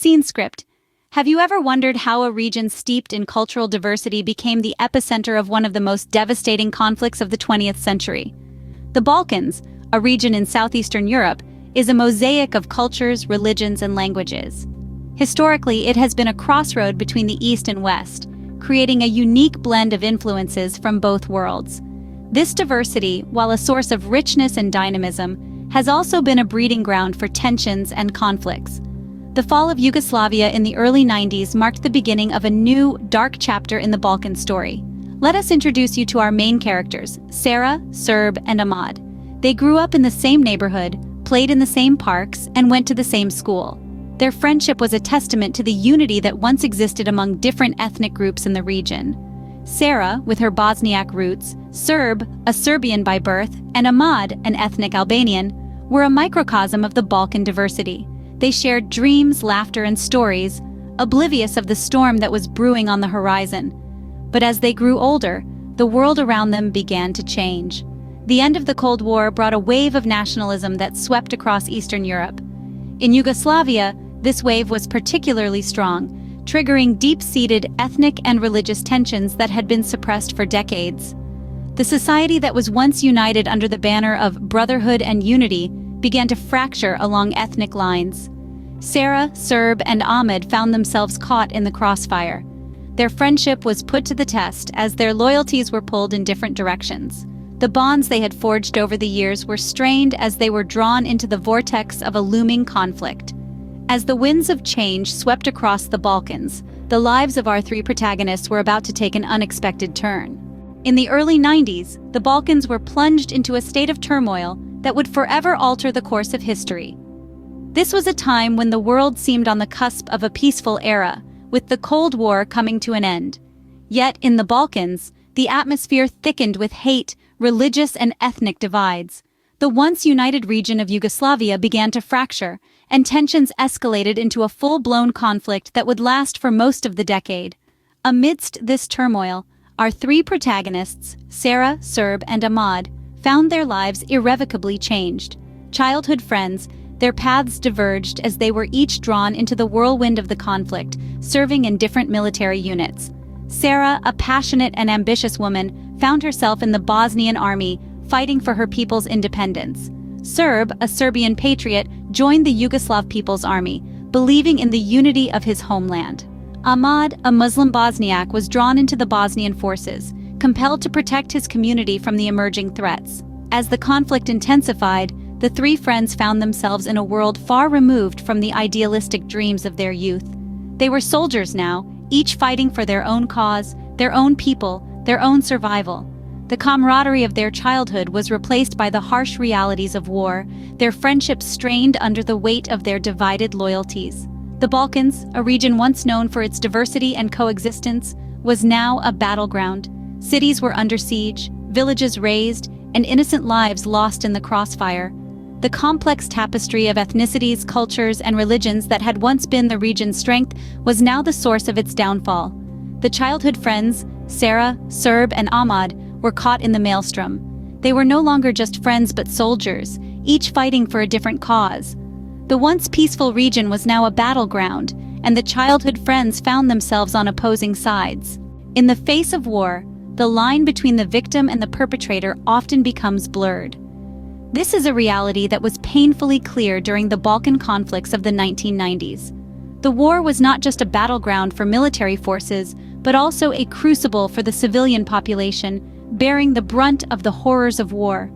Scene script. Have you ever wondered how a region steeped in cultural diversity became the epicenter of one of the most devastating conflicts of the 20th century? The Balkans, a region in southeastern Europe, is a mosaic of cultures, religions, and languages. Historically, it has been a crossroad between the East and West, creating a unique blend of influences from both worlds. This diversity, while a source of richness and dynamism, has also been a breeding ground for tensions and conflicts. The fall of Yugoslavia in the early 90s marked the beginning of a new, dark chapter in the Balkan story. Let us introduce you to our main characters, Sara, Serb, and Ahmad. They grew up in the same neighborhood, played in the same parks, and went to the same school. Their friendship was a testament to the unity that once existed among different ethnic groups in the region. Sara, with her Bosniak roots, Serb, a Serbian by birth, and Ahmad, an ethnic Albanian, were a microcosm of the Balkan diversity. They shared dreams, laughter, and stories, oblivious of the storm that was brewing on the horizon. But as they grew older, the world around them began to change. The end of the Cold War brought a wave of nationalism that swept across Eastern Europe. In Yugoslavia, this wave was particularly strong, triggering deep-seated ethnic and religious tensions that had been suppressed for decades. The society that was once united under the banner of brotherhood and unity began to fracture along ethnic lines. Sara, Serb, and Ahmad found themselves caught in the crossfire. Their friendship was put to the test as their loyalties were pulled in different directions. The bonds they had forged over the years were strained as they were drawn into the vortex of a looming conflict. As the winds of change swept across the Balkans, the lives of our three protagonists were about to take an unexpected turn. In the early 90s, the Balkans were plunged into a state of turmoil that would forever alter the course of history. This was a time when the world seemed on the cusp of a peaceful era, with the Cold War coming to an end. Yet, in the Balkans, the atmosphere thickened with hate, religious and ethnic divides. The once united region of Yugoslavia began to fracture, and tensions escalated into a full-blown conflict that would last for most of the decade. Amidst this turmoil, our three protagonists, Sara, Serb, and Ahmad, found their lives irrevocably changed. Childhood friends, their paths diverged as they were each drawn into the whirlwind of the conflict, serving in different military units. Sara, a passionate and ambitious woman, found herself in the Bosnian army, fighting for her people's independence. Serb, a Serbian patriot, joined the Yugoslav People's Army, believing in the unity of his homeland. Ahmad, a Muslim Bosniak, was drawn into the Bosnian forces, compelled to protect his community from the emerging threats. As the conflict intensified, the three friends found themselves in a world far removed from the idealistic dreams of their youth. They were soldiers now, each fighting for their own cause, their own people, their own survival. The camaraderie of their childhood was replaced by the harsh realities of war, their friendships strained under the weight of their divided loyalties. The Balkans, a region once known for its diversity and coexistence, was now a battleground. Cities were under siege, villages razed, and innocent lives lost in the crossfire. The complex tapestry of ethnicities, cultures, and religions that had once been the region's strength was now the source of its downfall. The childhood friends, Sara, Serb, and Ahmad, were caught in the maelstrom. They were no longer just friends but soldiers, each fighting for a different cause. The once peaceful region was now a battleground, and the childhood friends found themselves on opposing sides. In the face of war, the line between the victim and the perpetrator often becomes blurred. This is a reality that was painfully clear during the Balkan conflicts of the 1990s. The war was not just a battleground for military forces, but also a crucible for the civilian population, bearing the brunt of the horrors of war.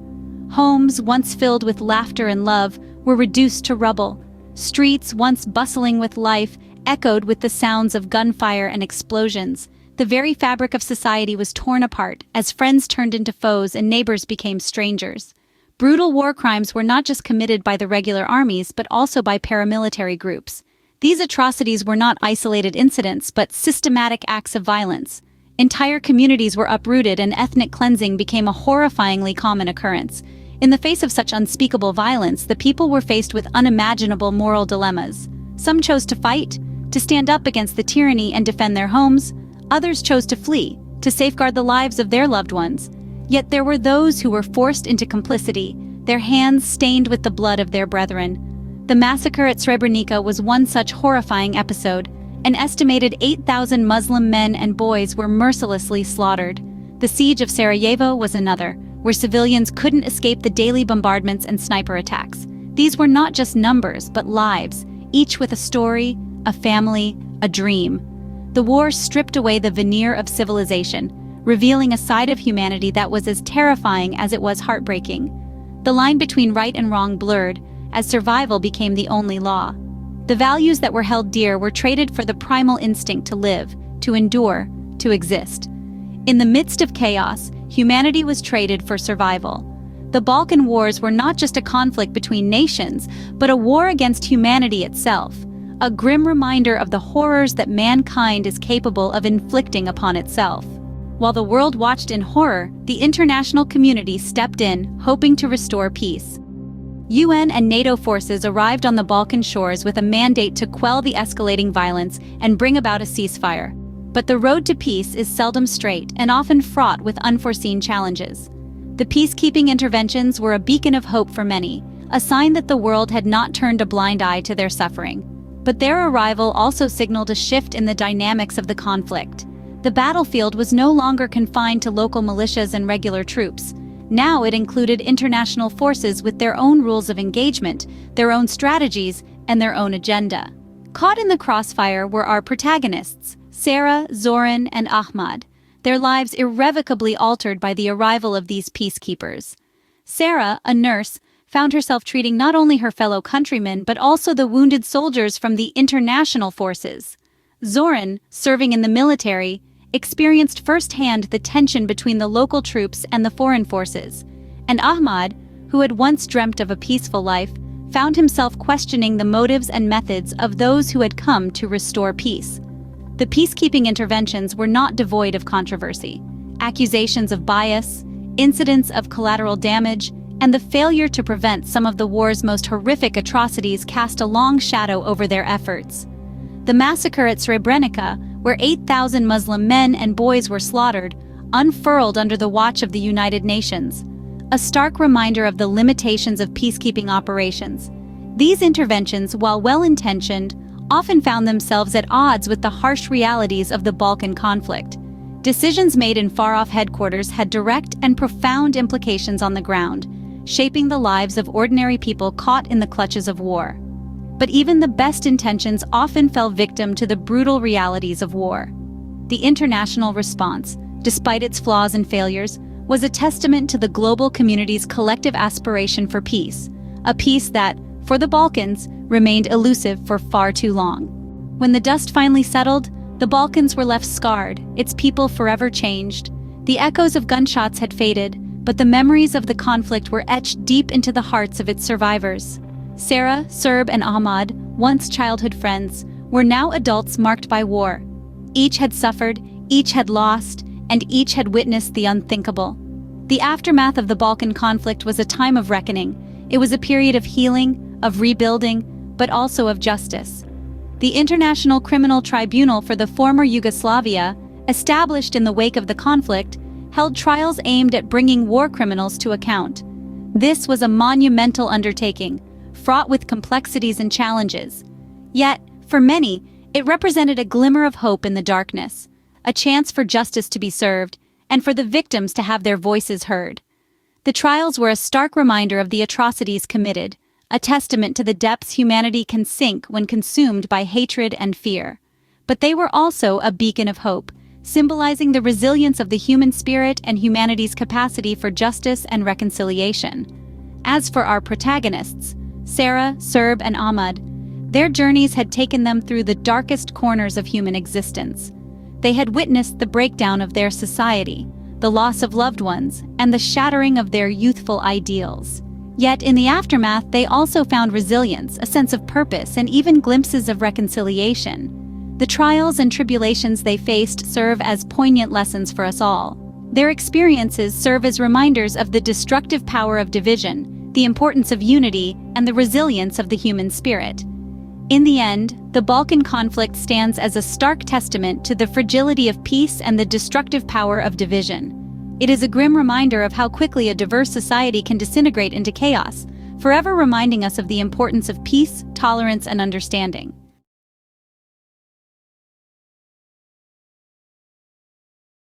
Homes, once filled with laughter and love, were reduced to rubble. Streets, once bustling with life, echoed with the sounds of gunfire and explosions. The very fabric of society was torn apart as friends turned into foes and neighbors became strangers. Brutal war crimes were not just committed by the regular armies but also by paramilitary groups. These atrocities were not isolated incidents but systematic acts of violence. Entire communities were uprooted and ethnic cleansing became a horrifyingly common occurrence. In the face of such unspeakable violence, the people were faced with unimaginable moral dilemmas. Some chose to fight, to stand up against the tyranny and defend their homes. Others chose to flee, to safeguard the lives of their loved ones. Yet there were those who were forced into complicity, their hands stained with the blood of their brethren. The massacre at Srebrenica was one such horrifying episode. An estimated 8,000 Muslim men and boys were mercilessly slaughtered. The siege of Sarajevo was another, where civilians couldn't escape the daily bombardments and sniper attacks. These were not just numbers, but lives, each with a story, a family, a dream. The war stripped away the veneer of civilization, revealing a side of humanity that was as terrifying as it was heartbreaking. The line between right and wrong blurred, as survival became the only law. The values that were held dear were traded for the primal instinct to live, to endure, to exist. In the midst of chaos, humanity was traded for survival. The Balkan Wars were not just a conflict between nations, but a war against humanity itself, a grim reminder of the horrors that mankind is capable of inflicting upon itself. While the world watched in horror, the international community stepped in, hoping to restore peace. UN and NATO forces arrived on the Balkan shores with a mandate to quell the escalating violence and bring about a ceasefire. But the road to peace is seldom straight and often fraught with unforeseen challenges. The peacekeeping interventions were a beacon of hope for many, a sign that the world had not turned a blind eye to their suffering. But their arrival also signaled a shift in the dynamics of the conflict. The battlefield was no longer confined to local militias and regular troops. Now it included international forces with their own rules of engagement, their own strategies, and their own agenda. Caught in the crossfire were our protagonists, Sara, Zoran, and Ahmad, their lives irrevocably altered by the arrival of these peacekeepers. Sara, a nurse, found herself treating not only her fellow countrymen but also the wounded soldiers from the international forces. Zoran, serving in the military, experienced firsthand the tension between the local troops and the foreign forces, and Ahmad, who had once dreamt of a peaceful life, found himself questioning the motives and methods of those who had come to restore peace. The peacekeeping interventions were not devoid of controversy. Accusations of bias, incidents of collateral damage, and the failure to prevent some of the war's most horrific atrocities cast a long shadow over their efforts. The massacre at Srebrenica, where 8,000 Muslim men and boys were slaughtered, unfurled under the watch of the United Nations, a stark reminder of the limitations of peacekeeping operations. These interventions, while well-intentioned, often found themselves at odds with the harsh realities of the Balkan conflict. Decisions made in far-off headquarters had direct and profound implications on the ground, shaping the lives of ordinary people caught in the clutches of war. But even the best intentions often fell victim to the brutal realities of war. The international response, despite its flaws and failures, was a testament to the global community's collective aspiration for peace, a peace that, for the Balkans, remained elusive for far too long. When the dust finally settled, the Balkans were left scarred, its people forever changed. The echoes of gunshots had faded, but the memories of the conflict were etched deep into the hearts of its survivors. Sara, Serb, and Ahmad, once childhood friends, were now adults marked by war. Each had suffered, each had lost, and each had witnessed the unthinkable. The aftermath of the Balkan conflict was a time of reckoning. It was a period of healing, of rebuilding, but also of justice. The International Criminal Tribunal for the former Yugoslavia, established in the wake of the conflict, held trials aimed at bringing war criminals to account. This was a monumental undertaking, fraught with complexities and challenges. Yet, for many, it represented a glimmer of hope in the darkness, a chance for justice to be served, and for the victims to have their voices heard. The trials were a stark reminder of the atrocities committed, a testament to the depths humanity can sink when consumed by hatred and fear. But they were also a beacon of hope, symbolizing the resilience of the human spirit and humanity's capacity for justice and reconciliation. As for our protagonists, Sara, Serb, and Ahmad, their journeys had taken them through the darkest corners of human existence. They had witnessed the breakdown of their society, the loss of loved ones, and the shattering of their youthful ideals. Yet in the aftermath, they also found resilience, a sense of purpose, and even glimpses of reconciliation. The trials and tribulations they faced serve as poignant lessons for us all. Their experiences serve as reminders of the destructive power of division, the importance of unity, and the resilience of the human spirit. In the end, the Balkan conflict stands as a stark testament to the fragility of peace and the destructive power of division. It is a grim reminder of how quickly a diverse society can disintegrate into chaos, forever reminding us of the importance of peace, tolerance, and understanding.